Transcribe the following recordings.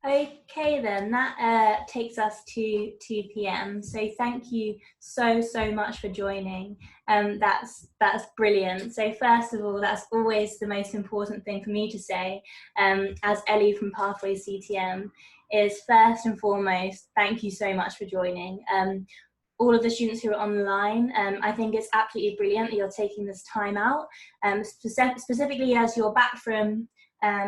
Okay then, that takes us to 2 p.m. So thank you so much for joining. That's brilliant. So first of all, that's always the most important thing for me to say, as Ellie from Pathways CTM, is first and foremost, thank you so much for joining. All of the students who are on the line, I think it's absolutely brilliant that you're taking this time out, specifically as you're back from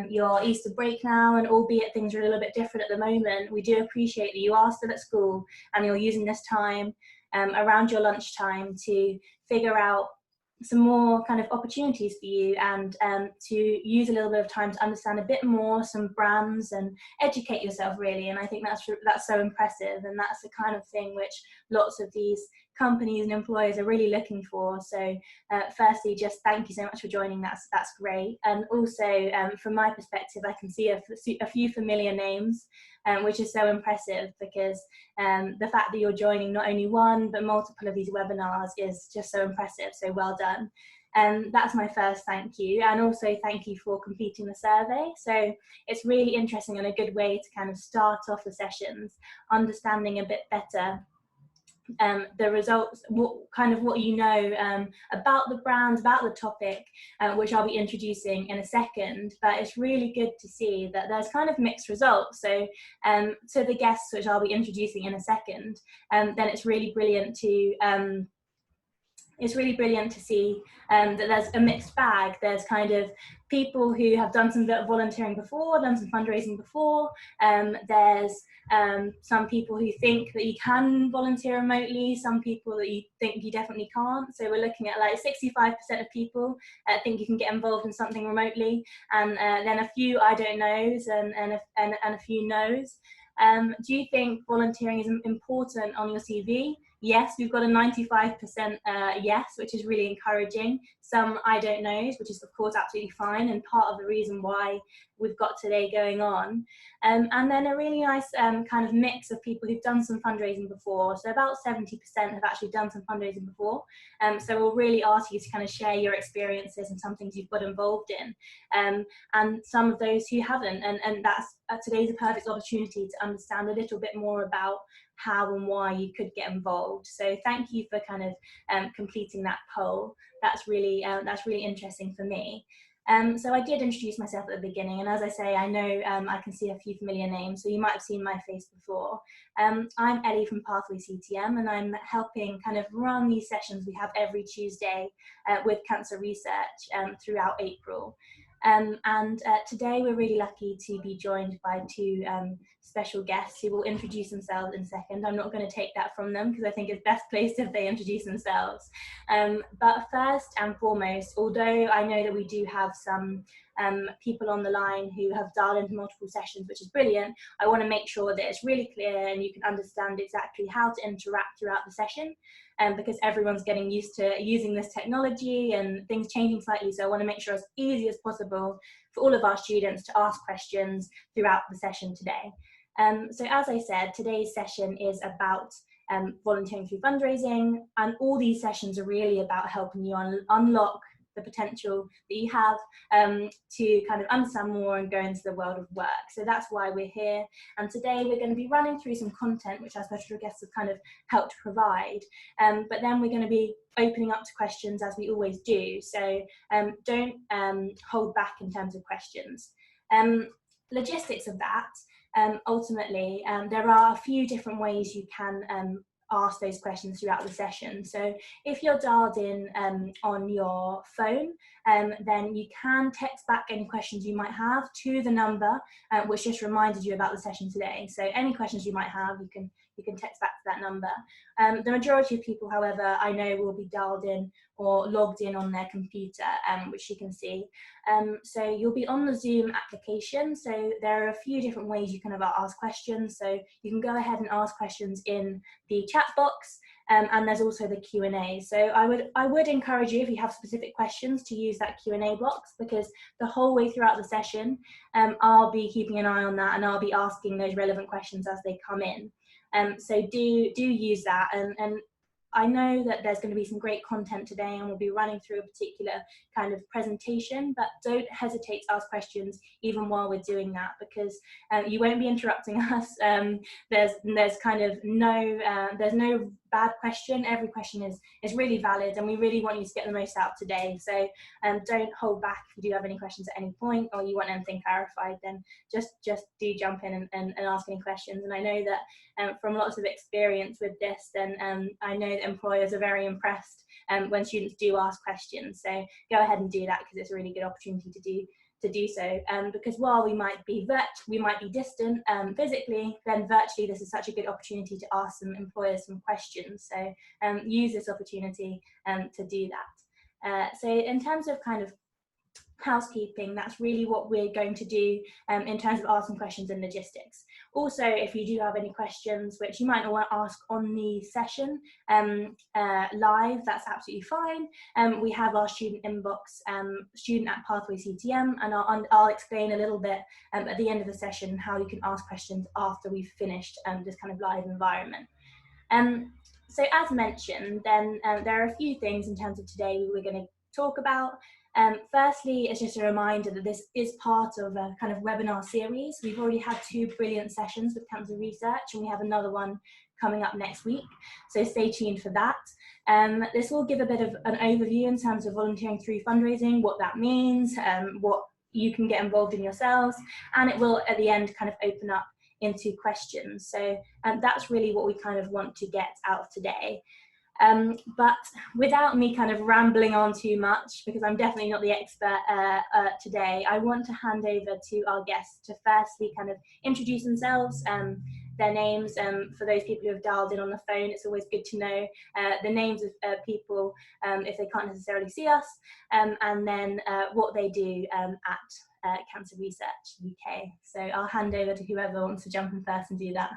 your Easter break now, and albeit things are a little bit different at the moment, we do appreciate that you are still at school and you're using this time around your lunchtime to figure out some more kind of opportunities for you, and to use a little bit of time to understand a bit more some brands and educate yourself really. And I think that's so impressive, and that's the kind of thing which lots of these companies and employers are really looking for. So firstly, just thank you so much for joining. That's great. And also from my perspective, I can see a few familiar names, which is so impressive, because the fact that you're joining not only one but multiple of these webinars is just so impressive. So well done. That's my first thank you, and also thank you for completing the survey. So it's really interesting and a good way to kind of start off the sessions, understanding a bit better the results, what you know about the brand, about the topic, which I'll be introducing in a second. But it's really good to see that there's kind of mixed results. So to the guests, which I'll be introducing in a second, then it's really brilliant to see that there's a mixed bag. There's kind of people who have done some bit of volunteering before, done some fundraising before. There's some people who think that you can volunteer remotely, some people that you think you definitely can't. So we're looking at like 65% of people think you can get involved in something remotely, and then a few I don't knows and a few knows. Do you think volunteering is important on your CV? Yes, we've got a 95% yes, which is really encouraging. Some I don't knows, which is of course absolutely fine, and part of the reason why we've got today going on. And then a really nice kind of mix of people who've done some fundraising before. So about 70% have actually done some fundraising before. So we'll really ask you to kind of share your experiences and some things you've got involved in. And some of those who haven't, and that's today's a perfect opportunity to understand a little bit more about how and why you could get involved. So thank you for kind of completing that poll. That's really interesting for me. So I did introduce myself at the beginning, and as I say, I know I can see a few familiar names, so you might have seen my face before. I'm Ellie from Pathways CTM, and I'm helping kind of run these sessions we have every Tuesday with cancer research throughout April. Today we're really lucky to be joined by two special guests who will introduce themselves in a second. I'm not going to take that from them because I think it's best placed if they introduce themselves. But first and foremost, although I know that we do have some people on the line who have dialed into multiple sessions, which is brilliant, I want to make sure that it's really clear and you can understand exactly how to interact throughout the session. Because everyone's getting used to using this technology and things changing slightly. So I want to make sure it's easy as possible for all of our students to ask questions throughout the session today. So as I said, today's session is about volunteering through fundraising, and all these sessions are really about helping you unlock the potential that you have to kind of understand more and go into the world of work. So that's why we're here. And today we're going to be running through some content which our special guests have kind of helped provide. But then we're going to be opening up to questions as we always do. So don't hold back in terms of questions. Logistics of that, ultimately, there are a few different ways you can ask those questions throughout the session. So if you're dialed in on your phone, then you can text back any questions you might have to the number which just reminded you about the session today. So any questions you might have, you can text back to that number. The majority of people, however, I know will be dialed in or logged in on their computer, which you can see. So you'll be on the Zoom application. So there are a few different ways you can ask questions. So you can go ahead and ask questions in the chat box, and there's also the Q&A. So I would encourage you, if you have specific questions, to use that Q&A box, because the whole way throughout the session, I'll be keeping an eye on that, and I'll be asking those relevant questions as they come in. So do use that, and I know that there's going to be some great content today, and we'll be running through a particular kind of presentation, but don't hesitate to ask questions even while we're doing that, because you won't be interrupting us. There's kind of there's no bad question. Every question is really valid, and we really want you to get the most out today. So don't hold back. If you do have any questions at any point, or you want anything clarified, then just do jump in and ask any questions. And I know that from lots of experience with this, then I know that employers are very impressed when students do ask questions. So go ahead and do that, because it's a really good opportunity to do so. Because while we might be distant physically, then virtually this is such a good opportunity to ask some employers some questions. So use this opportunity to do that. So in terms of kind of housekeeping, that's really what we're going to do in terms of asking questions and logistics. Also, if you do have any questions which you might not want to ask on the session live, that's absolutely fine. We have our student inbox, student@pathwayctm, and I'll explain a little bit at the end of the session how you can ask questions after we've finished this kind of live environment. So as mentioned, then there are a few things in terms of today we're going to talk about. Firstly, it's just a reminder that this is part of a kind of webinar series. We've already had 2 brilliant sessions with cancer research, and we have another one coming up next week, so stay tuned for that. This will give a bit of an overview in terms of volunteering through fundraising, what that means, what you can get involved in yourselves, and it will at the end kind of open up into questions. So that's really what we kind of want to get out of today. But without me kind of rambling on too much, because I'm definitely not the expert today, I want to hand over to our guests to firstly kind of introduce themselves, their names. For those people who have dialed in on the phone, it's always good to know the names of people if they can't necessarily see us, and then what they do at Cancer Research UK. So I'll hand over to whoever wants to jump in first and do that.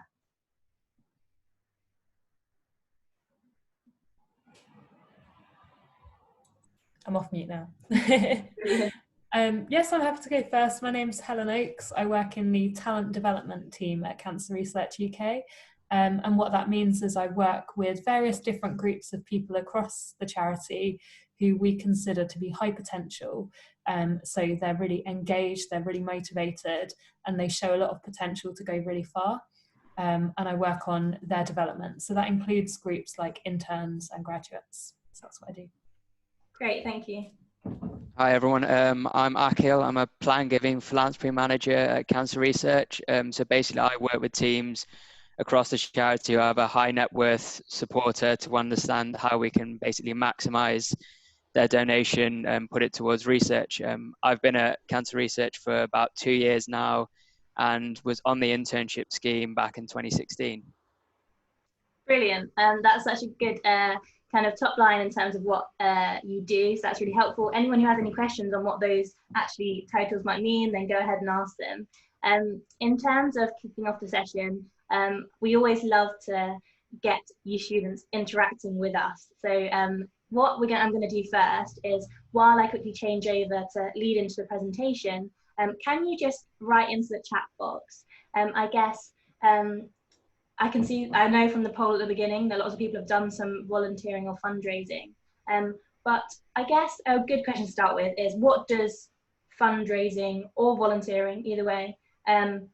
I'm off mute now. Yes, I'm happy to go first. My name's Helen Oakes. I work in the talent development team at Cancer Research UK. And what that means is I work with various different groups of people across the charity who we consider to be high potential. So they're really engaged, they're really motivated, and they show a lot of potential to go really far. And I work on their development. So that includes groups like interns and graduates. So that's what I do. Great, thank you. Hi everyone, I'm Akhil. I'm a plan giving philanthropy manager at Cancer Research. So basically I work with teams across the charity who have a high net worth supporter to understand how we can basically maximize their donation and put it towards research. I've been at Cancer Research for about 2 years now and was on the internship scheme back in 2016. Brilliant. That's such a good kind of top line in terms of what you do, so that's really helpful. Anyone who has any questions on what those actually titles might mean, then go ahead and ask them. In terms of kicking off the session, we always love to get you students interacting with us. So what I'm going to do first is, while I quickly change over to lead into the presentation, can you just write into the chat box? I guess I know from the poll at the beginning that lots of people have done some volunteering or fundraising. But I guess a good question to start with is, what does fundraising or volunteering, either way,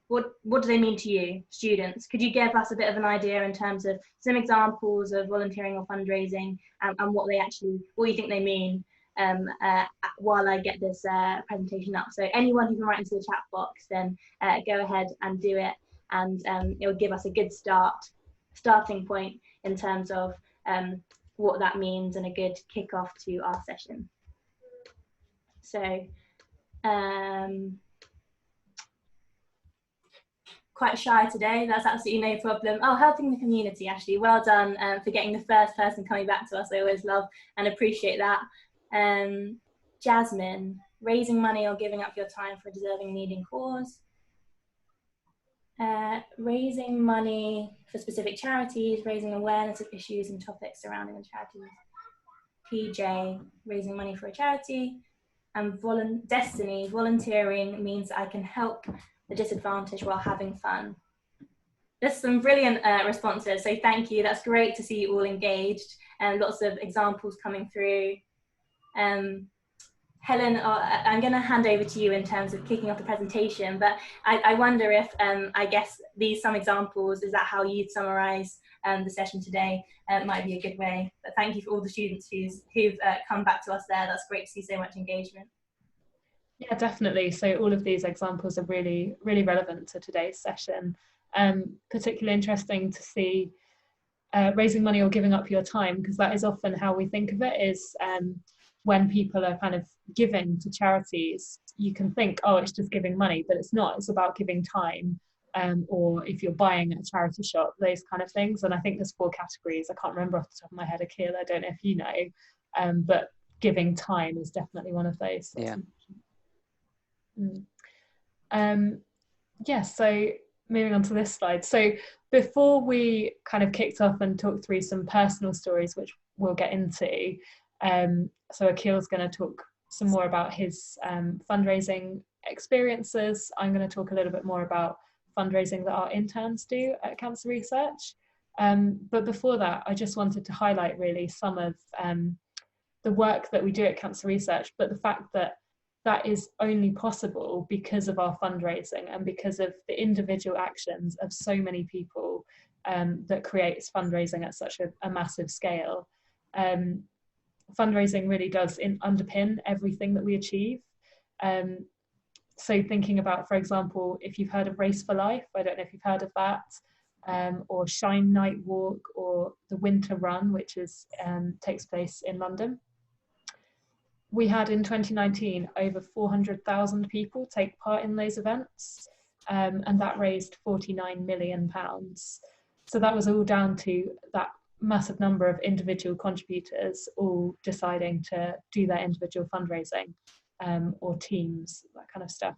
what do they mean to you, students? Could you give us a bit of an idea in terms of some examples of volunteering or fundraising, and what you think they mean, while I get this presentation up? So anyone who can write into the chat box, then go ahead and do it. And it will give us a good starting point in terms of what that means, and a good kickoff to our session. So quite shy today, that's absolutely no problem. Oh, helping the community, actually, well done for getting the first person coming back to us. I always love and appreciate that. Jasmine, raising money or giving up your time for a deserving needing cause. Raising money for specific charities, raising awareness of issues and topics surrounding the charities. PJ, raising money for a charity. And Destiny, volunteering means I can help the disadvantaged while having fun. There's some brilliant responses, so thank you. That's great to see you all engaged and lots of examples coming through. Helen, I'm going to hand over to you in terms of kicking off the presentation, but I wonder if, I guess, some examples, is that how you'd summarise the session today? Might be a good way. But thank you for all the students who've come back to us there. That's great to see so much engagement. Yeah, definitely. So all of these examples are really, really relevant to today's session. Particularly interesting to see raising money or giving up your time, because that is often how we think of it, is when people are kind of giving to charities, you can think, oh, it's just giving money, but it's not. It's about giving time, or if you're buying at a charity shop, those kind of things. And I think there's 4 categories. I can't remember off the top of my head, Akil, I don't know if you know, but giving time is definitely one of those. Yeah. Yeah, so moving on to this slide. So before we kind of kicked off and talked through some personal stories, which we'll get into, so Akil's going to talk some more about his fundraising experiences. I'm going to talk a little bit more about fundraising that our interns do at Cancer Research. But before that, I just wanted to highlight really some of the work that we do at Cancer Research, but the fact that that is only possible because of our fundraising and because of the individual actions of so many people that creates fundraising at such a massive scale. Fundraising really does underpin everything that we achieve. So thinking about, for example, if you've heard of Race for Life, I don't know if you've heard of that, or Shine Night Walk, or the Winter Run, which takes place in London. We had in 2019 over 400,000 people take part in those events, and that raised £49 million. So that was all down to that massive number of individual contributors all deciding to do their individual fundraising, or teams, that kind of stuff.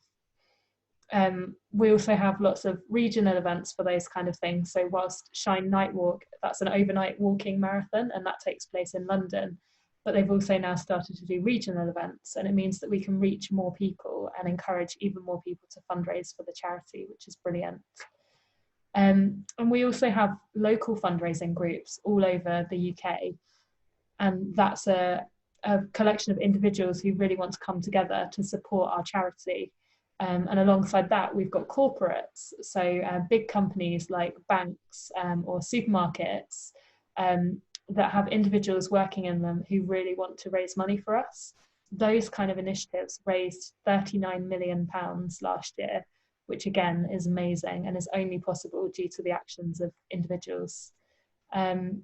We also have lots of regional events for those kind of things. So whilst Shine Night Walk, that's an overnight walking marathon, and that takes place in London. But they've also now started to do regional events, and it means that we can reach more people and encourage even more people to fundraise for the charity, which is brilliant. And we also have local fundraising groups all over the UK, and that's a collection of individuals who really want to come together to support our charity. And alongside that, we've got corporates, so big companies like banks or supermarkets, that have individuals working in them who really want to raise money for us. Those kind of initiatives raised £39 million last year, which again is amazing and is only possible due to the actions of individuals. And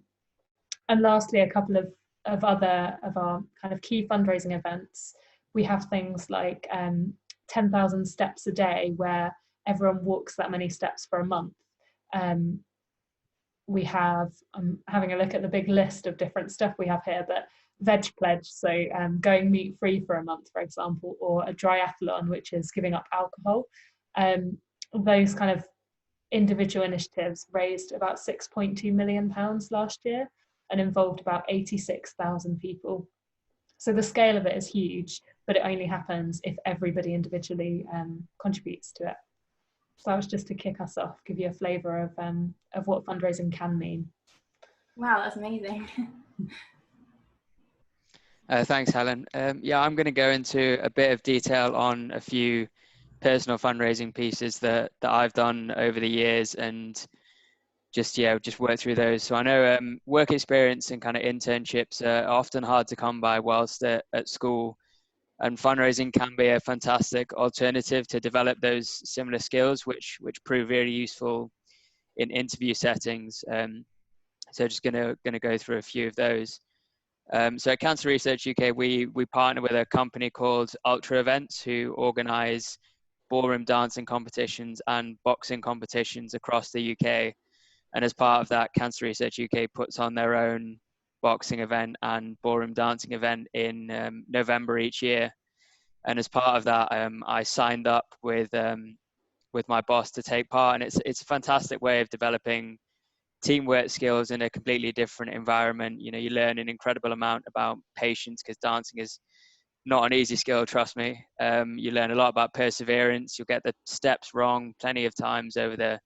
lastly, a couple of our kind of key fundraising events. We have things like 10,000 steps a day, where everyone walks that many steps for a month. We have, I'm having a look at the big list of different stuff we have here, but Veg Pledge, so going meat free for a month, for example, or a triathlon, which is giving up alcohol. Those kind of individual initiatives raised about £6.2 million last year and involved about 86,000 people. So the scale of it is huge, but it only happens if everybody individually contributes to it. So that was just to kick us off, give you a flavour of what fundraising can mean. Wow, that's amazing. Thanks, Helen. Yeah, I'm going to go into a bit of detail on a few personal fundraising pieces that I've done over the years, and just work through those. So I know work experience and kind of internships are often hard to come by whilst at school. And fundraising can be a fantastic alternative to develop those similar skills, which prove really useful in interview settings. So just gonna go through a few of those. So at Cancer Research UK, we partner with a company called Ultra Events, who organise ballroom dancing competitions and boxing competitions across the UK. And as part of that, Cancer Research UK puts on their own boxing event and ballroom dancing event in November each year. And as part of that, I signed up with my boss to take part, and it's a fantastic way of developing teamwork skills in a completely different environment. You know, you learn an incredible amount about patience, because dancing is not an easy skill, trust me. You learn a lot about perseverance. You'll get the steps wrong plenty of times over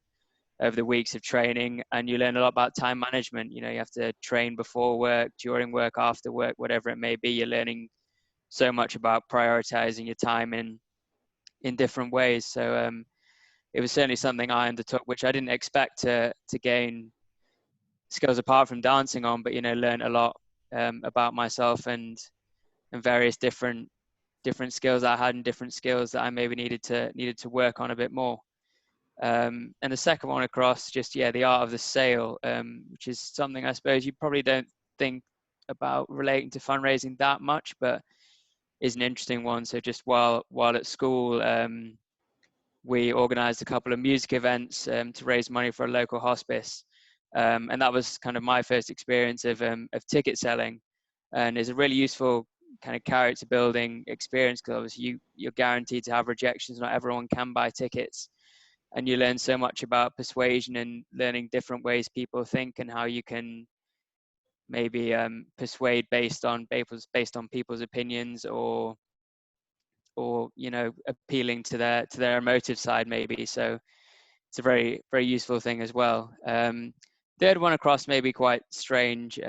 over the weeks of training, and you learn a lot about time management. You know, you have to train before work, during work, after work, whatever it may be. You're learning so much about prioritizing your time in different ways. So it was certainly something I undertook, which I didn't expect to gain skills apart from dancing on, but, you know, learn a lot about myself and various different skills I had and different skills that I maybe needed to work on a bit more. And the second one across, just, yeah, the art of the sale, which is something I suppose you probably don't think about relating to fundraising that much, but is an interesting one. So just while at school, we organized a couple of music events to raise money for a local hospice. And that was kind of my first experience of ticket selling, and is a really useful kind of character building experience, because obviously you're guaranteed to have rejections. Not everyone can buy tickets, and you learn so much about persuasion and learning different ways people think and how you can maybe persuade based on people's opinions, or you know, appealing to their emotive side maybe. So it's a very, very useful thing as well. Third one across may be quite strange.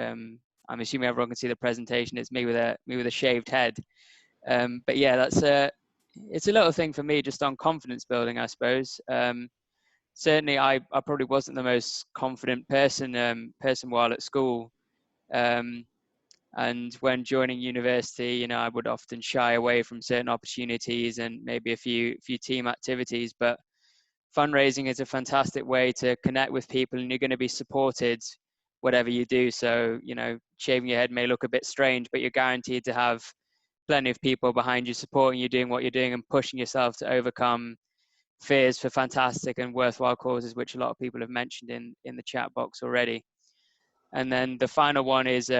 I'm assuming everyone can see the presentation. It's me with a shaved head. But yeah, it's a little thing for me, just on confidence building, I suppose. Certainly, I probably wasn't the most confident person while at school. And when joining university, you know, I would often shy away from certain opportunities and maybe a few team activities. But fundraising is a fantastic way to connect with people, and you're going to be supported whatever you do. So, you know, shaving your head may look a bit strange, but you're guaranteed to have plenty of people behind you supporting you doing what you're doing and pushing yourself to overcome fears for fantastic and worthwhile causes, which a lot of people have mentioned in the chat box already. And then the final one is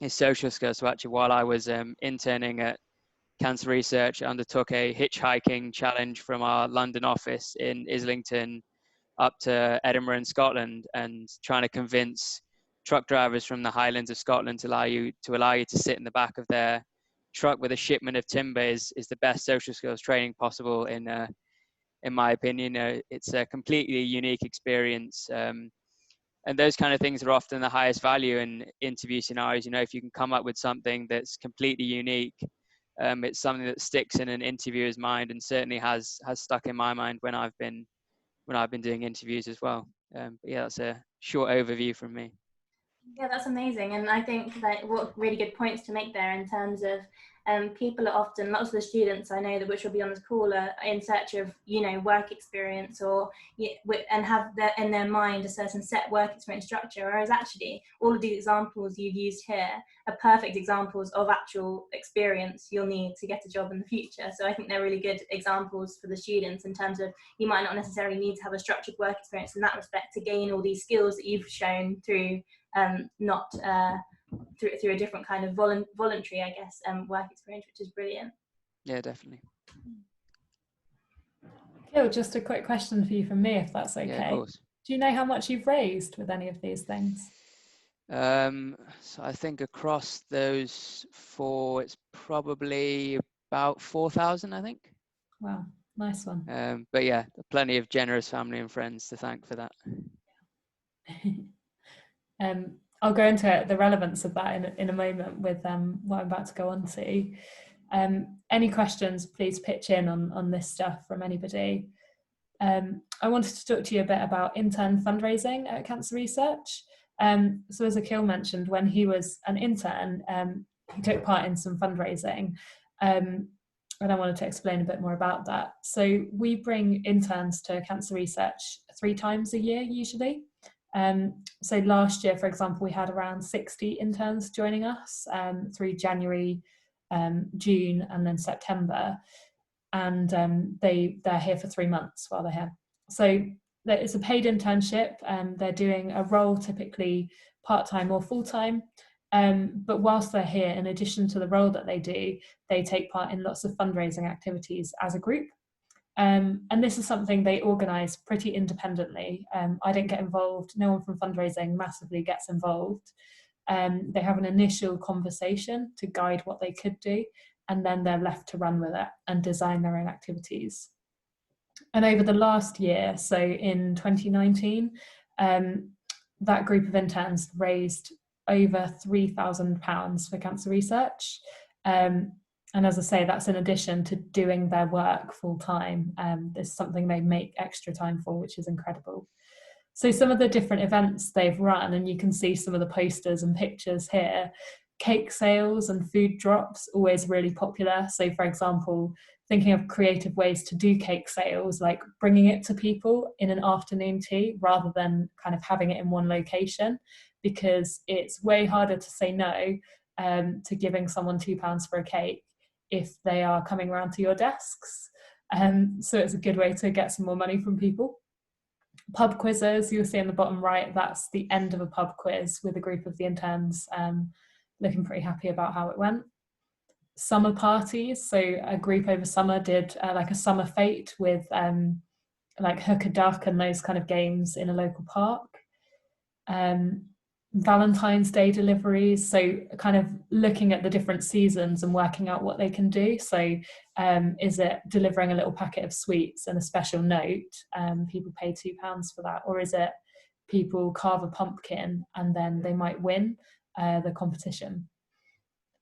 social skills. So actually, while I was interning at Cancer Research, I undertook a hitchhiking challenge from our London office in Islington up to Edinburgh in Scotland, and trying to convince truck drivers from the Highlands of Scotland to allow you to sit in the back of their truck with a shipment of timber is the best social skills training possible in my opinion. It's a completely unique experience. And those kind of things are often the highest value in interview scenarios. You know, if you can come up with something that's completely unique, it's something that sticks in an interviewer's mind, and certainly has stuck in my mind when I've been doing interviews as well. But yeah, that's a short overview from me. Yeah, that's amazing. And I think that what really good points to make there in terms of people are often, lots of the students I know that which will be on this call are in search of, you know, work experience, or and have in their mind a certain set work experience structure, whereas actually all of these examples you've used here are perfect examples of actual experience you'll need to get a job in the future. So I think they're really good examples for the students in terms of, you might not necessarily need to have a structured work experience in that respect to gain all these skills that you've shown through not through a different kind of voluntary, I guess, work experience, which is brilliant. Yeah, definitely. Cool. Just a quick question for you from me, if that's okay. Yeah, of course. Do you know how much you've raised with any of these things? So I think across those four, it's probably about 4,000, I think. Wow, nice one. But yeah, plenty of generous family and friends to thank for that. I'll go into the relevance of that in a moment with what I'm about to go on to. Any questions, please pitch in on this stuff from anybody. I wanted to talk to you a bit about intern fundraising at Cancer Research. So as Akil mentioned, when he was an intern, he took part in some fundraising. And I wanted to explain a bit more about that. So we bring interns to Cancer Research 3 times a year, usually. So last year, for example, we had around 60 interns joining us through January, June, and then September. And they're here for 3 months while they're here. So it's a paid internship, and they're doing a role typically part-time or full-time. But whilst they're here, in addition to the role that they do, they take part in lots of fundraising activities as a group. And this is something they organise pretty independently. I don't get involved. No one from fundraising massively gets involved. They have an initial conversation to guide what they could do, and then they're left to run with it and design their own activities. And over the last year, so in 2019, that group of interns raised over £3,000 for cancer research. And as I say, that's in addition to doing their work full time. There's something they make extra time for, which is incredible. So some of the different events they've run, and you can see some of the posters and pictures here. Cake sales and food drops, always really popular. So for example, thinking of creative ways to do cake sales, like bringing it to people in an afternoon tea rather than kind of having it in one location, because it's way harder to say no to giving someone £2 for a cake if they are coming around to your desks. So it's a good way to get some more money from people. Pub quizzes, you'll see in the bottom right, that's the end of a pub quiz with a group of the interns looking pretty happy about how it went. Summer parties, so a group over summer did like a summer fete with like hook a duck and those kind of games in a local park. Valentine's Day deliveries, so kind of looking at the different seasons and working out what they can do. So is it delivering a little packet of sweets and a special note, people pay £2 for that, or is it people carve a pumpkin and then they might win the competition?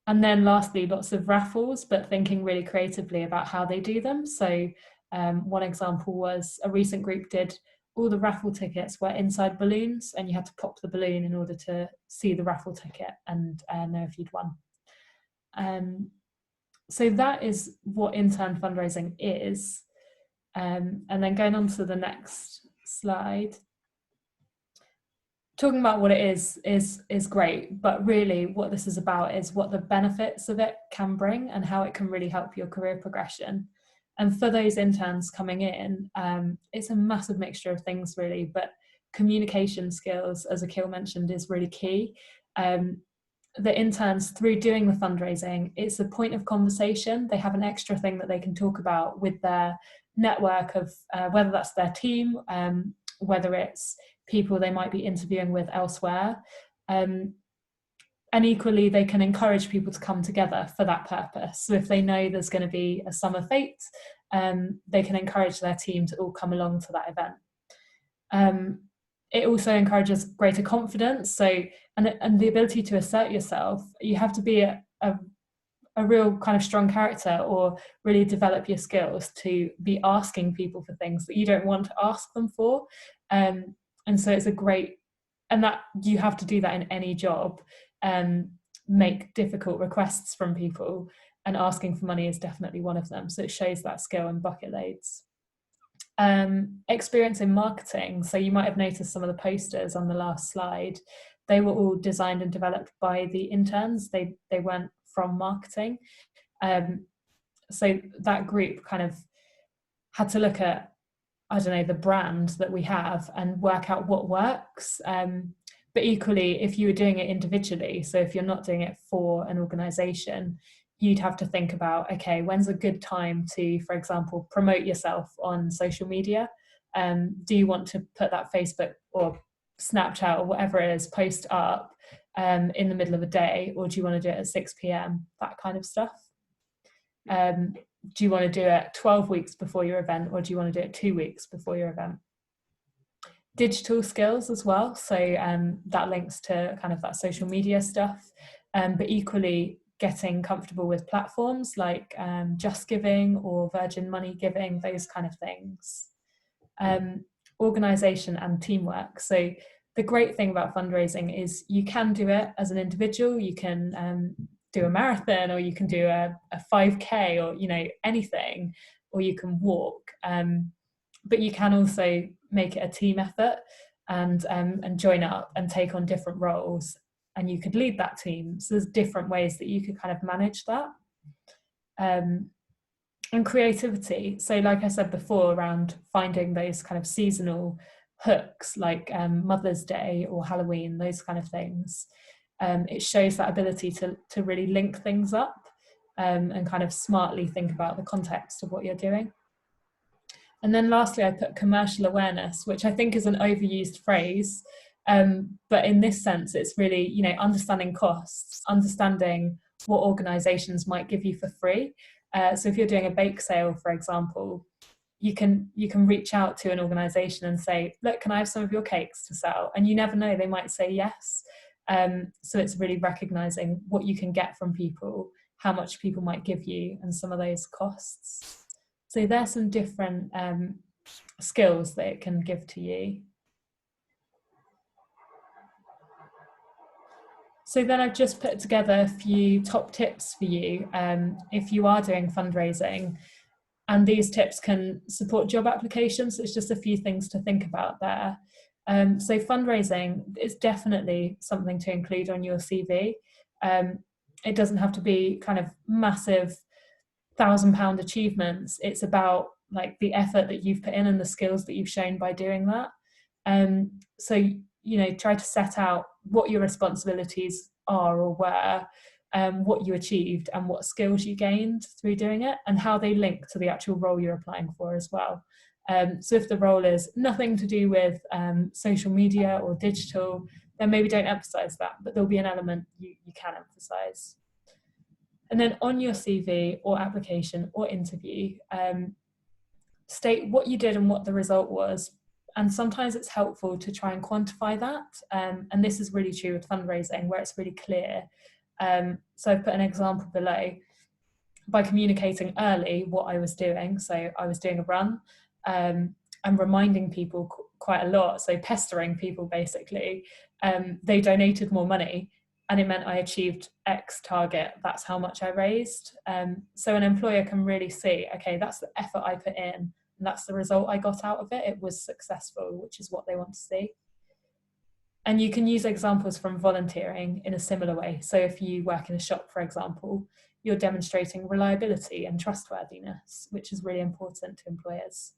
And then lastly, lots of raffles, but thinking really creatively about how they do them. So one example was a recent group did all the raffle tickets were inside balloons, and you had to pop the balloon in order to see the raffle ticket and know if you'd won. So that is what intern fundraising is. And then going on to the next slide. Talking about what it is great, but really what this is about is what the benefits of it can bring and how it can really help your career progression. And for those interns coming in, it's a massive mixture of things really, but communication skills, as Akil mentioned, is really key. The interns, through doing the fundraising, it's a point of conversation. They have an extra thing that they can talk about with their network of whether that's their team, whether it's people they might be interviewing with elsewhere. And equally, they can encourage people to come together for that purpose. So if they know there's going to be a summer fete, they can encourage their team to all come along to that event. It also encourages greater confidence. So, and the ability to assert yourself. You have to be a real kind of strong character or really develop your skills to be asking people for things that you don't want to ask them for. And so it's a great, and that you have to do that in any job. Make difficult requests from people, and asking for money is definitely one of them. So it shows that skill in bucket loads. Experience in marketing. So you might have noticed some of the posters on the last slide. They were all designed and developed by the interns. They weren't from marketing. So that group kind of had to look at, I don't know, the brand that we have and work out what works. But equally, if you were doing it individually, so if you're not doing it for an organization, you'd have to think about, okay, when's a good time to, for example, promote yourself on social media? Do you want to put that Facebook or Snapchat or whatever it is post up in the middle of the day, or do you want to do it at 6 p.m, that kind of stuff? Do you want to do it 12 weeks before your event, or do you want to do it 2 weeks before your event? Digital skills as well, so that links to kind of that social media stuff, but equally getting comfortable with platforms like Just Giving or Virgin Money Giving, those kind of things. Organisation and teamwork. So the great thing about fundraising is you can do it as an individual. You can do a marathon, or you can do a 5K, or anything, or you can walk. But you can also make it a team effort and join up and take on different roles, and you could lead that team. So there's different ways that you could kind of manage that. And creativity. So like I said before, around finding those kind of seasonal hooks, like Mother's Day or Halloween, those kind of things. It shows that ability to really link things up and kind of smartly think about the context of what you're doing. And then lastly, I put commercial awareness, which I think is an overused phrase. But in this sense, it's really, understanding costs, understanding what organizations might give you for free. So if you're doing a bake sale, for example, you can reach out to an organization and say, look, can I have some of your cakes to sell? And you never know, they might say yes. So it's really recognizing what you can get from people, how much people might give you, and some of those costs. So there's some different skills that it can give to you. So then I've just put together a few top tips for you if you are doing fundraising. And these tips can support job applications. So it's just a few things to think about there. So fundraising is definitely something to include on your CV. It doesn't have to be kind of massive £1,000 achievements. It's about like the effort that you've put in and the skills that you've shown by doing that. So, you know, try to set out what your responsibilities are or were, what you achieved and what skills you gained through doing it, and how they link to the actual role you're applying for as well. So if the role is nothing to do with social media or digital, then maybe don't emphasize that, but there'll be an element you can emphasize. And then on your CV or application or interview, state what you did and what the result was. And sometimes it's helpful to try and quantify that. And this is really true with fundraising, where it's really clear. So I've put an example below. By communicating early what I was doing, so I was doing a run, and reminding people quite a lot, so pestering people basically, they donated more money, and it meant I achieved X target, that's how much I raised. So an employer can really see, okay, that's the effort I put in, and that's the result I got out of it. It was successful, which is what they want to see. And you can use examples from volunteering in a similar way. So if you work in a shop, for example, you're demonstrating reliability and trustworthiness, which is really important to employers.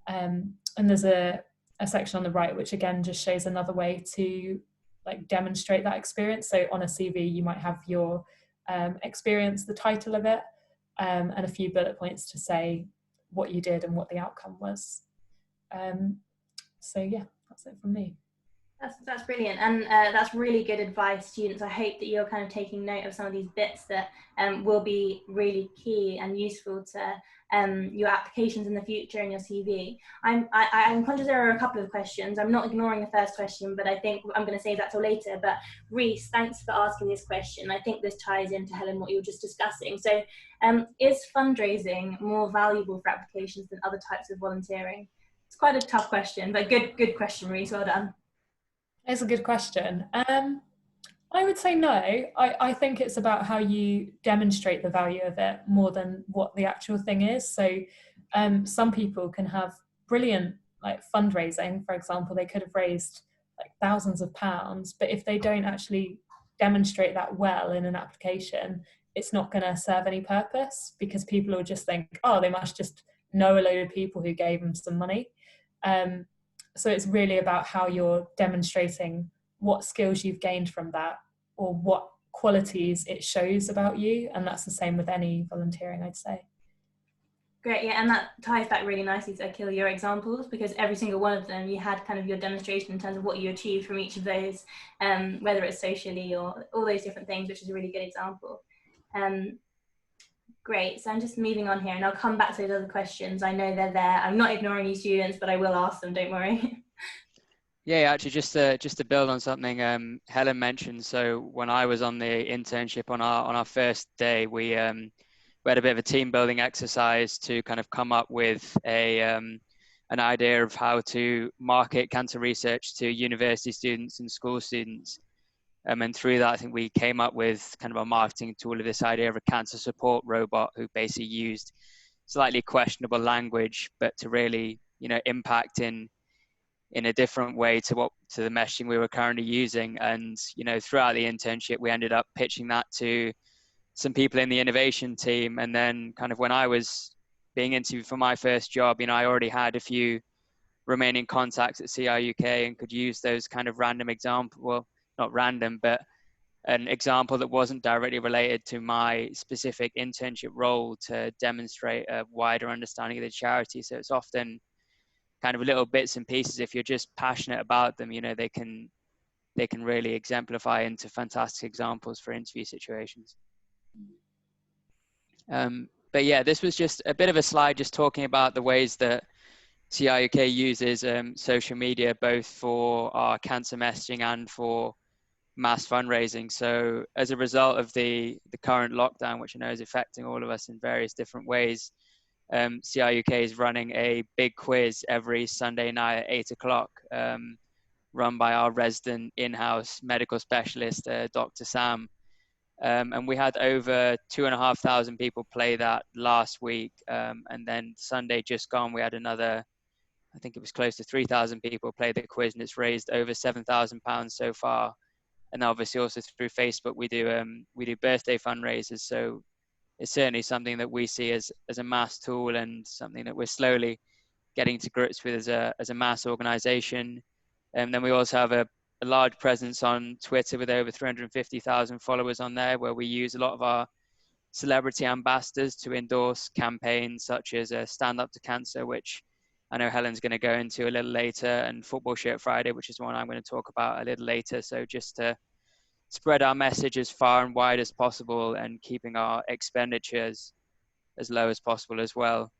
And there's a section on the right, which again just shows another way to like demonstrate that experience. So on a CV, you might have your experience, the title of it, and a few bullet points to say what you did and what the outcome was. So yeah, that's it from me. That's brilliant, and that's really good advice, students. I hope that you're kind of taking note of some of these bits that will be really key and useful to your applications in the future and your CV. I'm conscious there are a couple of questions. I'm not ignoring the first question, but I think I'm going to save that till later. But Reese, thanks for asking this question. I think this ties into, Helen, what you were just discussing. So is fundraising more valuable for applications than other types of volunteering? It's quite a tough question, but good question, Reese. Well done. It's a good question. I would say no. I think it's about how you demonstrate the value of it more than what the actual thing is. So some people can have brilliant like fundraising, for example, they could have raised like thousands of pounds, but if they don't actually demonstrate that well in an application, it's not going to serve any purpose, because people will just think, oh, they must just know a load of people who gave them some money. So it's really about how you're demonstrating what skills you've gained from that, or what qualities it shows about you. And that's the same with any volunteering, I'd say. Great, yeah, and that ties back really nicely to Akil, your examples, because every single one of them, you had kind of your demonstration in terms of what you achieved from each of those, whether it's socially or all those different things, which is a really good example. Great, so I'm just moving on here, and I'll come back to those other questions. I know they're there. I'm not ignoring you students, but I will ask them, don't worry. Yeah, actually, just to build on something Helen mentioned. So when I was on the internship on our first day, we had a bit of a team building exercise to kind of come up with an idea of how to market cancer research to university students and school students. And through that, I think we came up with kind of a marketing tool of this idea of a cancer support robot who basically used slightly questionable language, but to really, impact in a different way to the messaging we were currently using. And, throughout the internship, we ended up pitching that to some people in the innovation team. And then kind of when I was being interviewed for my first job, I already had a few remaining contacts at CRUK and could use those kind of random example, well, not random, but an example that wasn't directly related to my specific internship role to demonstrate a wider understanding of the charity. So it's often kind of little bits and pieces. If you're just passionate about them, they can really exemplify into fantastic examples for interview situations. But yeah, this was just a bit of a slide just talking about the ways that CRUK uses social media, both for our cancer messaging and for mass fundraising. So as a result of the current lockdown, which I know is affecting all of us in various different ways, CRUK is running a big quiz every Sunday night at 8 o'clock, run by our resident in-house medical specialist, Dr. Sam. And we had over 2,500 people play that last week. And then Sunday just gone, we had another, I think it was close to 3,000 people play the quiz, and it's raised over £7,000 so far. And obviously also through Facebook, we do birthday fundraisers. So it's certainly something that we see as a mass tool, and something that we're slowly getting to grips with as a mass organization. And then we also have a large presence on Twitter with over 350,000 followers on there, where we use a lot of our celebrity ambassadors to endorse campaigns such as Stand Up to Cancer, which I know Helen's going to go into a little later, and Football Shirt Friday, which is one I'm going to talk about a little later. So just to spread our message as far and wide as possible, and keeping our expenditures as low as possible as well.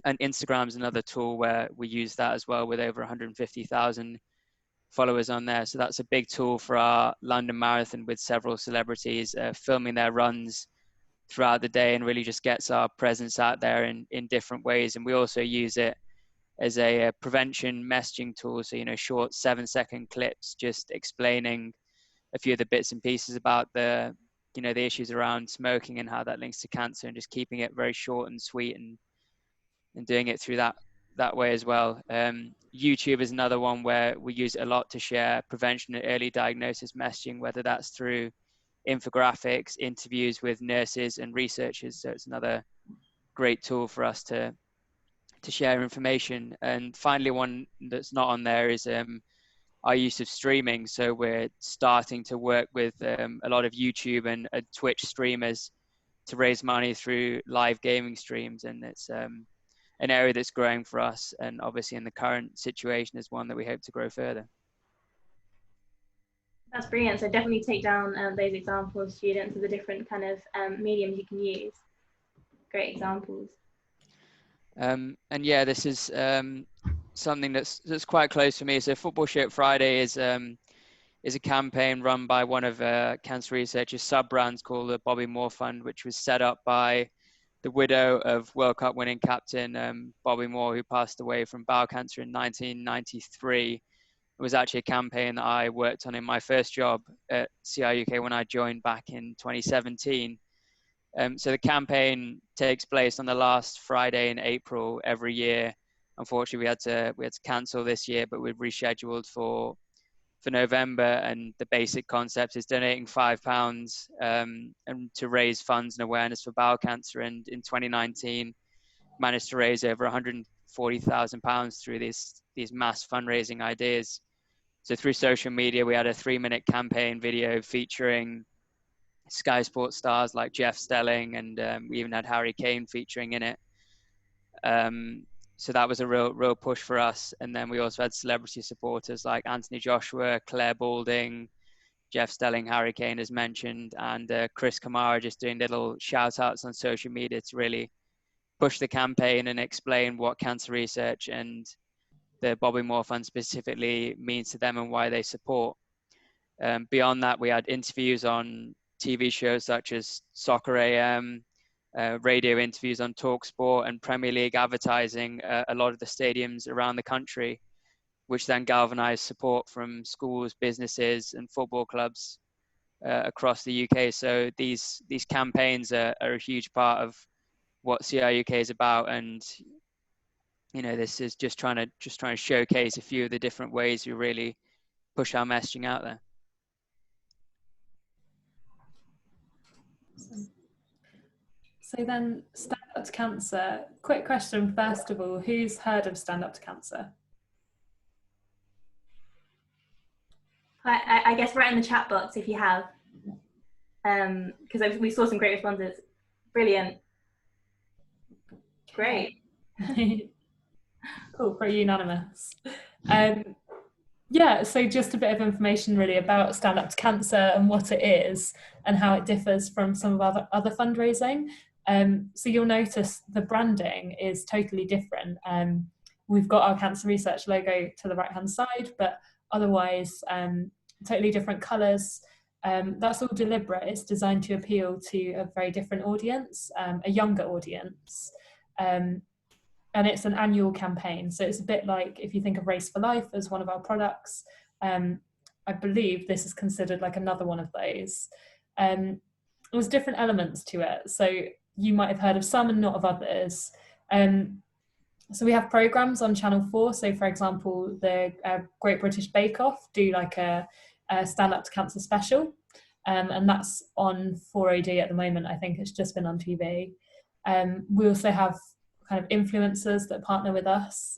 And Instagram is another tool where we use that as well, with over 150,000 followers on there. So that's a big tool for our London Marathon, with several celebrities filming their runs throughout the day, and really just gets our presence out there in different ways. And we also use it as a prevention messaging tool. So, short 7-second clips just explaining a few of the bits and pieces about the issues around smoking and how that links to cancer, and just keeping it very short and sweet, and doing it through that way as well. YouTube is another one where we use it a lot to share prevention and early diagnosis messaging, whether that's through infographics, interviews with nurses and researchers. So it's another great tool for us to share information. And finally, one that's not on there is our use of streaming. So we're starting to work with a lot of YouTube and Twitch streamers to raise money through live gaming streams. And it's an area that's growing for us, and obviously in the current situation is one that we hope to grow further. That's brilliant. So definitely take down those examples, students, of the different kind of mediums you can use. Great examples. And yeah, this is something that's quite close to me. So Football Shirt Friday is a campaign run by one of Cancer Research's sub-brands called the Bobby Moore Fund, which was set up by the widow of World Cup winning captain Bobby Moore, who passed away from bowel cancer in 1993. It was actually a campaign that I worked on in my first job at CRUK when I joined back in 2017. So the campaign takes place on the last Friday in April every year. Unfortunately, we had to cancel this year, but we've rescheduled for November. And the basic concept is donating £5 and to raise funds and awareness for bowel cancer. And in 2019, managed to raise over £140,000 through these mass fundraising ideas. So through social media, we had a 3-minute campaign video featuring Sky Sports stars like Jeff Stelling, and we even had Harry Kane featuring in it. So that was a real push for us. And then we also had celebrity supporters like Anthony Joshua, Claire Balding, Jeff Stelling, Harry Kane as mentioned, and Chris Kamara just doing little shout outs on social media to really push the campaign and explain what cancer research and the Bobby Moore Fund specifically means to them and why they support. Beyond that, we had interviews on TV shows such as Soccer AM, radio interviews on TalkSport, and Premier League advertising a lot of the stadiums around the country, which then galvanized support from schools, businesses, and football clubs across the UK. So these campaigns are a huge part of what CRUK is about, and this is just trying to showcase a few of the different ways we really push our messaging out there. So then, Stand Up to Cancer. Quick question first of all, who's heard of Stand Up to Cancer? I guess write in the chat box if you have, because we saw some great responses. Brilliant. Great. Cool, pretty unanimous. Yeah, so just a bit of information really about Stand Up to Cancer and what it is and how it differs from some of our other fundraising. So you'll notice the branding is totally different. We've got our cancer research logo to the right hand side, but otherwise totally different colours. That's all deliberate. It's designed to appeal to a very different audience, a younger audience. And it's an annual campaign. So it's a bit like if you think of Race for Life as one of our products, I believe this is considered like another one of those. There's different elements to it. So you might have heard of some and not of others. So we have programs on Channel 4. So for example, the Great British Bake Off do like a Stand Up to Cancer special. And that's on 4OD at the moment. I think it's just been on TV. We also have kind of influencers that partner with us,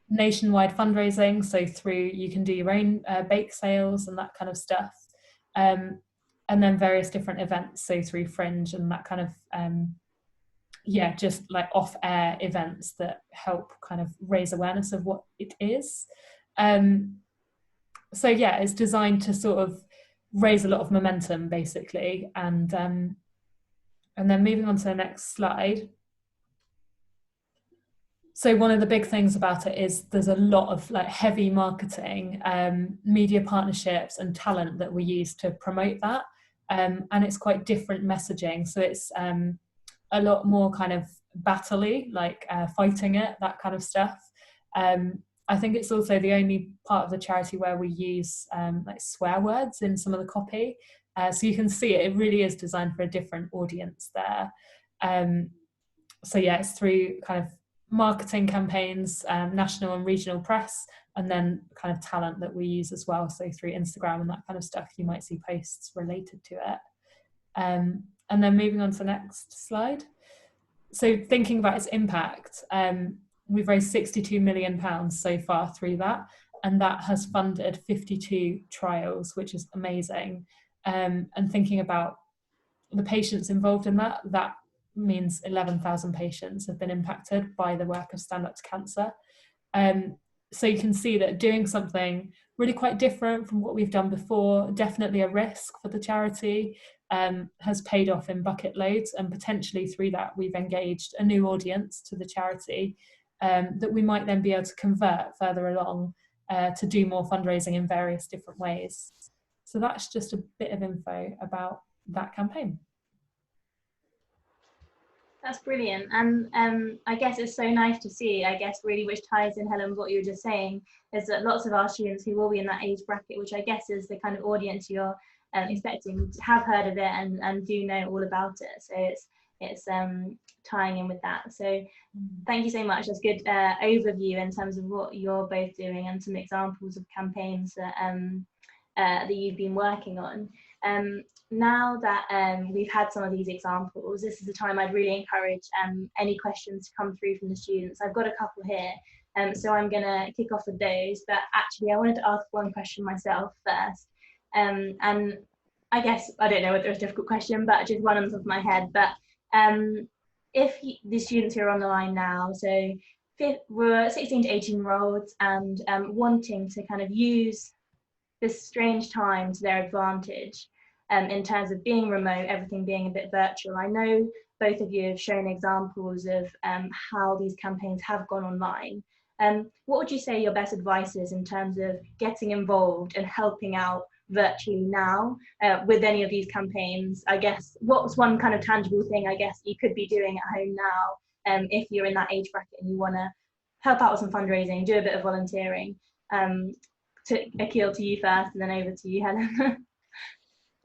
nationwide fundraising, so through you can do your own bake sales and that kind of stuff, and then various different events, so through Fringe and that kind of just like off-air events that help kind of raise awareness of what it is. So yeah, it's designed to sort of raise a lot of momentum basically, and then moving on to the next slide. So one of the big things about it is there's a lot of like heavy marketing, media partnerships and talent that we use to promote that. And it's quite different messaging. So it's a lot more kind of battle-y, like fighting it, that kind of stuff. I think it's also the only part of the charity where we use like swear words in some of the copy. So you can see it really is designed for a different audience there. So yeah, it's through kind of marketing campaigns, national and regional press, and then kind of talent that we use as well. So through Instagram and that kind of stuff, you might see posts related to it. And then moving on to the next slide. So thinking about its impact, we've raised £62 million so far through that, and that has funded 52 trials, which is amazing. And thinking about the patients involved in that, that means 11,000 patients have been impacted by the work of Stand Up to Cancer. So you can see that doing something really quite different from what we've done before, definitely a risk for the charity, has paid off in bucket loads, and potentially through that we've engaged a new audience to the charity that we might then be able to convert further along to do more fundraising in various different ways. So that's just a bit of info about that campaign. That's brilliant. And I guess it's so nice to see, I guess really which ties in, Helen, what you were just saying, is that lots of our students who will be in that age bracket, which I guess is the kind of audience you're expecting, have heard of it and do know all about it. So it's tying in with that. So thank you so much. That's good overview in terms of what you're both doing and some examples of campaigns that that you've been working on. Now that we've had some of these examples, this is the time I'd really encourage any questions to come through from the students. I've got a couple here, so I'm going to kick off with those, but actually I wanted to ask one question myself first. And I guess, I don't know whether it's a difficult question, but just one on top of my head. But if the students who are on the line now, so we're 16 to 18-year-olds and wanting to kind of use this strange time to their advantage, in terms of being remote, everything being a bit virtual. I know both of you have shown examples of how these campaigns have gone online. What would you say your best advice is in terms of getting involved and helping out virtually now with any of these campaigns? I guess what's one kind of tangible thing I guess you could be doing at home now if you're in that age bracket and you want to help out with some fundraising, do a bit of volunteering? To Akil, to you first, and then over to you, Helen.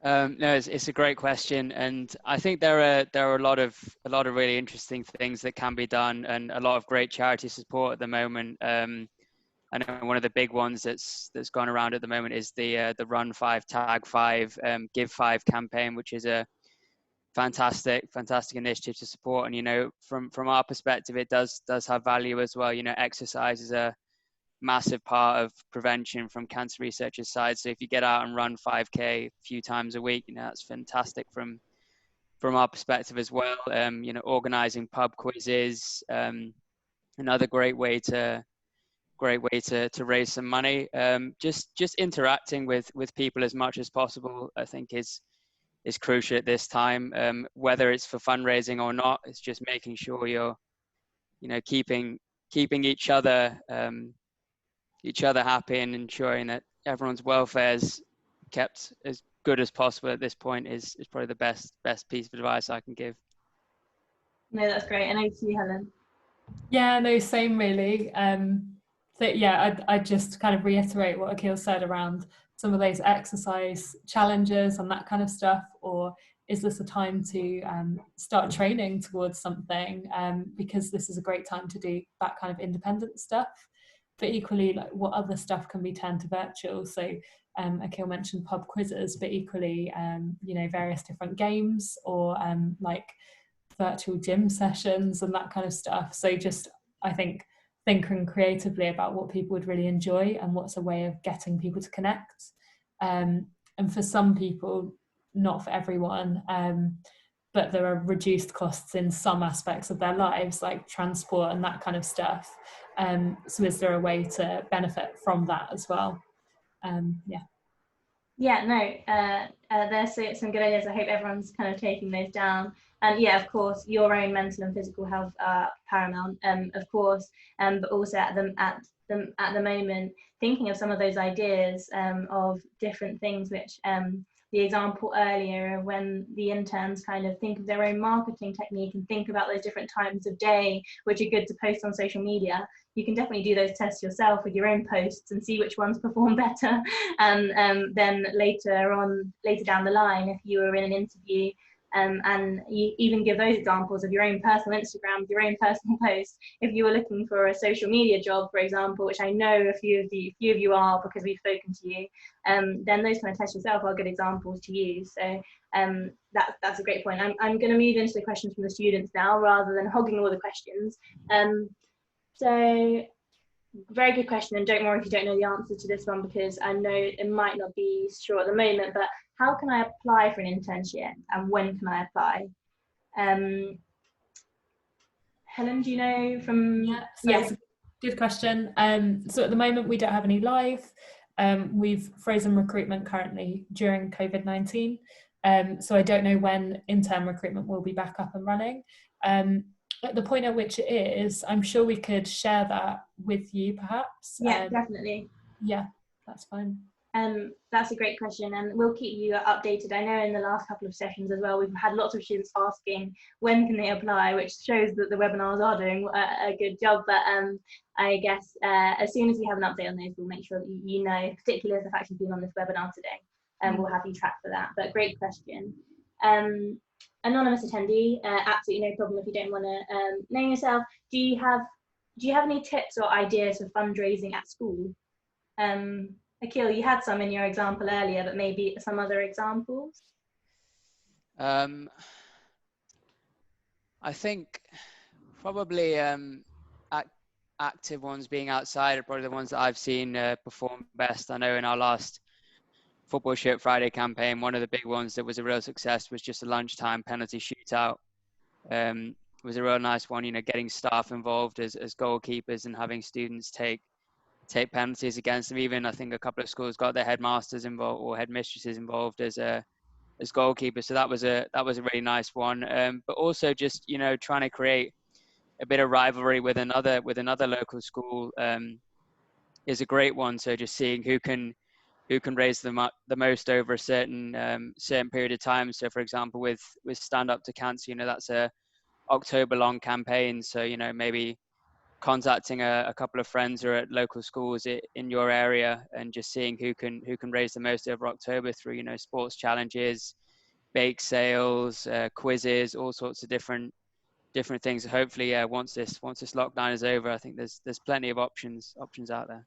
No, it's a great question, and I think there are a lot of really interesting things that can be done, and a lot of great charity support at the moment. I know one of the big ones that's gone around at the moment is the Run 5, Tag 5, Give 5 campaign, which is a fantastic initiative to support. And you know, from our perspective, it does have value as well. You know, exercise is a massive part of prevention from cancer researchers' side. So if you get out and run 5K a few times a week, you know, that's fantastic from our perspective as well. You know, organizing pub quizzes, another great way to raise some money. Just interacting with people as much as possible, I think is is crucial at this time. Whether it's for fundraising or not, it's just making sure you're, keeping each other happy and ensuring that everyone's welfare is kept as good as possible at this point is probably the best piece of advice I can give. No, that's great. And over to you, Helen. Yeah, no, same really. So yeah, I'd just kind of reiterate what Akil said around some of those exercise challenges and that kind of stuff, or is this a time to start training towards something, because this is a great time to do that kind of independent stuff. But equally, like, what other stuff can be turned to virtual? So Akil mentioned pub quizzes, but equally, various different games, or like virtual gym sessions and that kind of stuff. So just, I think, thinking creatively about what people would really enjoy and what's a way of getting people to connect. And for some people, not for everyone, but there are reduced costs in some aspects of their lives, like transport and that kind of stuff. So is there a way to benefit from that as well? Yeah, no, there's some good ideas. I hope everyone's kind of taking those down. And yeah, of course, your own mental and physical health are paramount, of course, but also at the moment, thinking of some of those ideas of different things, which the example earlier, when the interns kind of think of their own marketing technique and think about those different times of day, which are good to post on social media. You can definitely do those tests yourself with your own posts and see which ones perform better. And then later down the line, if you were in an interview, and you even give those examples of your own personal Instagram, your own personal posts. If you were looking for a social media job, for example, which I know a few of you are because we've spoken to you, then those kind of tests yourself are good examples to use. So that's a great point. I'm going to move into the questions from the students now rather than hogging all the questions. So very good question, and don't worry if you don't know the answer to this one, because I know it might not be sure at the moment, but how can I apply for an internship and when can I apply? Helen, do you know from... It's a good question. So at the moment we don't have any live. We've frozen recruitment currently during COVID-19. So I don't know when intern recruitment will be back up and running. At the point at which it is, I'm sure we could share that with you perhaps. Yeah, definitely. Yeah, that's fine. That's a great question, and we'll keep you updated. I know in the last couple of sessions as well, we've had lots of students asking when can they apply, which shows that the webinars are doing a good job. But I guess as soon as we have an update on those, we'll make sure that you know, particularly if they've actually been on this webinar today, and we'll have you track for that. But great question. Anonymous attendee, absolutely no problem if you don't want to name yourself. Do you have any tips or ideas for fundraising at school? Akil, you had some in your example earlier, but maybe some other examples? I think probably active ones being outside are probably the ones that I've seen perform best. I know in our last Football Shirt Friday campaign, one of the big ones that was a real success was just a lunchtime penalty shootout. It was a real nice one, getting staff involved as goalkeepers and having students take penalties against them. Even I think a couple of schools got their headmasters involved or headmistresses involved as goalkeepers. So that was a really nice one. But also just trying to create a bit of rivalry with another local school is a great one. So just seeing who can raise them up the most over a certain period of time. So for example, with Stand Up to Cancer, that's a October long campaign. So maybe contacting a couple of friends or at local schools in your area and just seeing who can raise the most over October through sports challenges, bake sales, quizzes, all sorts of different things. Hopefully, once this lockdown is over, I think there's plenty of options out there.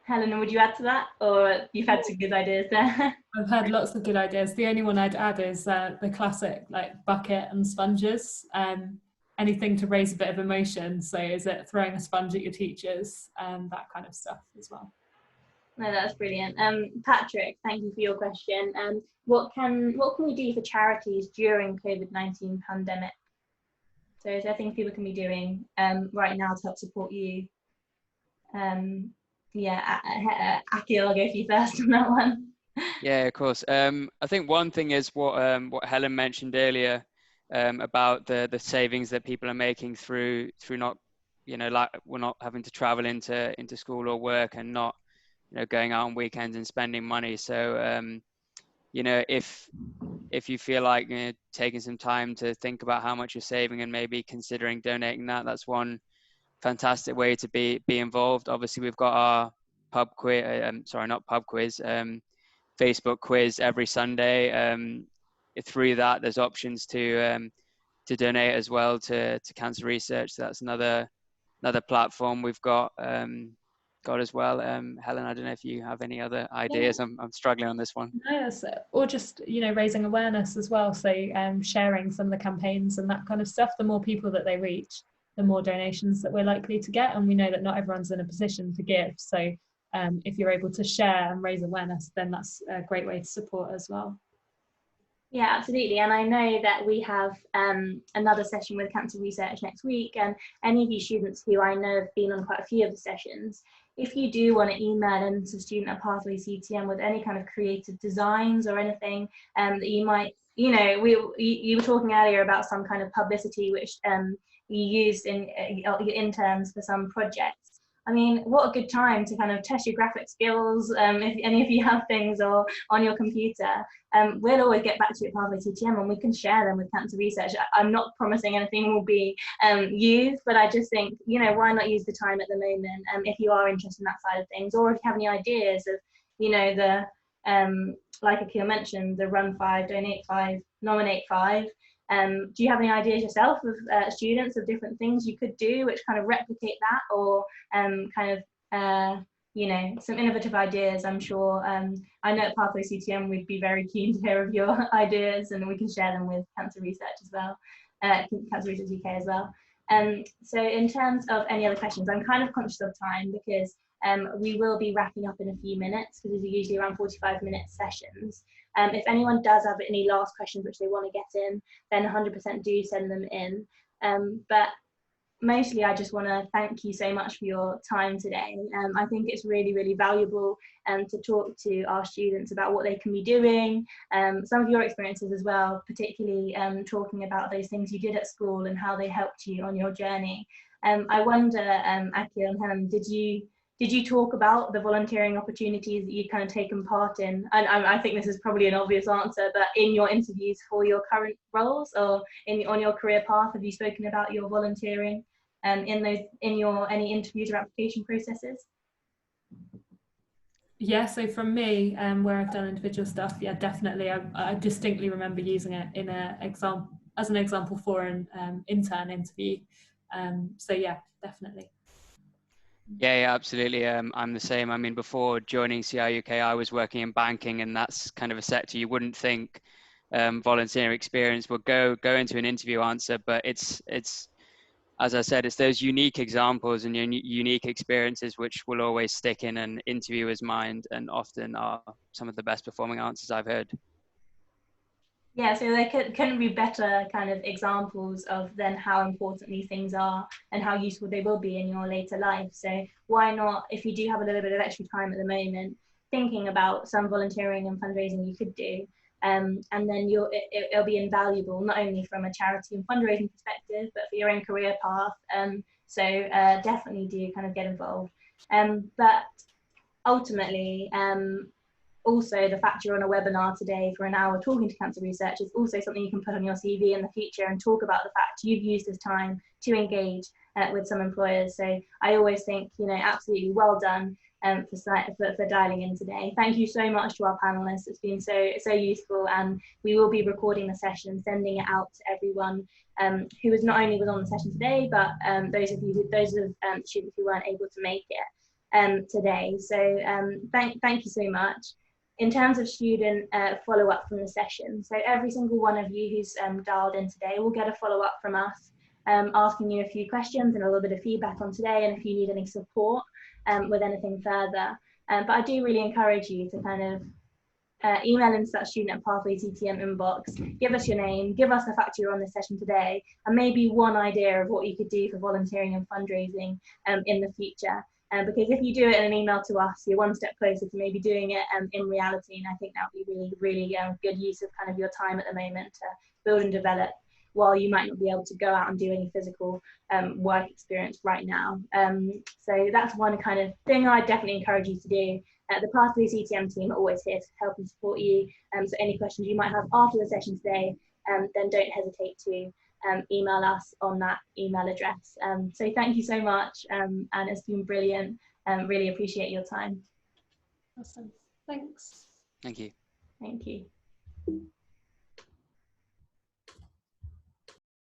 Helen, would you add to that, or you've had some good ideas there? I've had lots of good ideas. The only one I'd add is the classic like bucket and sponges. Anything to raise a bit of emotion. So is it throwing a sponge at your teachers, that kind of stuff as well. No, that's brilliant. Patrick, thank you for your question. What can we do for charities during COVID-19 pandemic? So is there things people can be doing right now to help support you? Akil, I'll go for you first on that one. Yeah, of course. I think one thing is what Helen mentioned earlier about the savings that people are making through not, like we're not having to travel into school or work, and not, going out on weekends and spending money. So if you feel like, taking some time to think about how much you're saving and maybe considering donating that, that's one fantastic way to be involved. Obviously, we've got our pub quiz, not pub quiz, Facebook quiz every Sunday. Through that, there's options to donate as well to cancer research. So that's another platform we've got as well. Helen, I don't know if you have any other ideas. Yeah. I'm struggling on this one. Yes, or just raising awareness as well. So sharing some of the campaigns and that kind of stuff. The more people that they reach, the more donations that we're likely to get. And we know that not everyone's in a position to give. So if you're able to share and raise awareness, then that's a great way to support as well. Yeah, absolutely. And I know that we have another session with cancer research next week, and any of you students who I know have been on quite a few of the sessions, if you do want to email into student@Pathway CTM with any kind of creative designs or anything that you might, you were talking earlier about some kind of publicity which you used in your interns for some projects. I mean, what a good time to kind of test your graphic skills, if any of you have things or on your computer. We'll always get back to you at Pathway CTM and we can share them with cancer research. I'm not promising anything will be used, but I just think, why not use the time at the moment if you are interested in that side of things, or if you have any ideas of, like Akil mentioned, the Run 5, Donate 5, Nominate 5. Do you have any ideas yourself of students of different things you could do which kind of replicate that, or some innovative ideas? I'm sure, I know at Pathway CTM we'd be very keen to hear of your ideas, and we can share them with Cancer Research as well, Cancer Research UK as well. So in terms of any other questions, I'm kind of conscious of time because we will be wrapping up in a few minutes, because these are usually around 45-minute sessions. If anyone does have any last questions which they want to get in, then 100% do send them in. But mostly I just want to thank you so much for your time today. I think it's really, really valuable to talk to our students about what they can be doing, some of your experiences as well, particularly talking about those things you did at school and how they helped you on your journey. I wonder, Akil and Helen, did you talk about the volunteering opportunities that you've kind of taken part in? And I think this is probably an obvious answer, but in your interviews for your current roles or on your career path, have you spoken about your volunteering in any interviews or application processes? Yeah, so from me, where I've done individual stuff, yeah, definitely. I distinctly remember using it in as an example for an intern interview. So yeah, definitely. Yeah, absolutely. I'm the same. I mean, before joining CRUK, I was working in banking, and that's kind of a sector you wouldn't think volunteering experience would go into an interview answer. But it's as I said, it's those unique examples and unique experiences which will always stick in an interviewer's mind, and often are some of the best performing answers I've heard. Yeah, so there couldn't be better kind of examples of then how important these things are and how useful they will be in your later life. So why not, if you do have a little bit of extra time at the moment, thinking about some volunteering and fundraising you could do, and then it'll be invaluable, not only from a charity and fundraising perspective, but for your own career path. So definitely do kind of get involved. But ultimately, also, the fact you're on a webinar today for an hour talking to cancer research is also something you can put on your CV in the future and talk about the fact you've used this time to engage with some employers. So I always think, absolutely well done for dialing in today. Thank you so much to our panelists. It's been so useful, and we will be recording the session, sending it out to everyone who was not only on the session today, but those of students who weren't able to make it today. So thank you so much. In terms of student follow-up from the session, so every single one of you who's dialed in today will get a follow-up from us, asking you a few questions and a little bit of feedback on today, and if you need any support with anything further. But I do really encourage you to kind of email into that student@Pathway CTM inbox, give us your name, give us the fact you're on this session today, and maybe one idea of what you could do for volunteering and fundraising in the future. because if you do it in an email to us, you're one step closer to maybe doing it in reality. And I think that would be really, really good use of kind of your time at the moment to build and develop, while you might not be able to go out and do any physical work experience right now. So that's one kind of thing I definitely encourage you to do. The Pathway CTM team are always here to help and support you. So any questions you might have after the session today, then don't hesitate to email us on that email address. So thank you so much, and it's been brilliant. Really appreciate your time. Awesome. Thanks. Thank you. Thank you.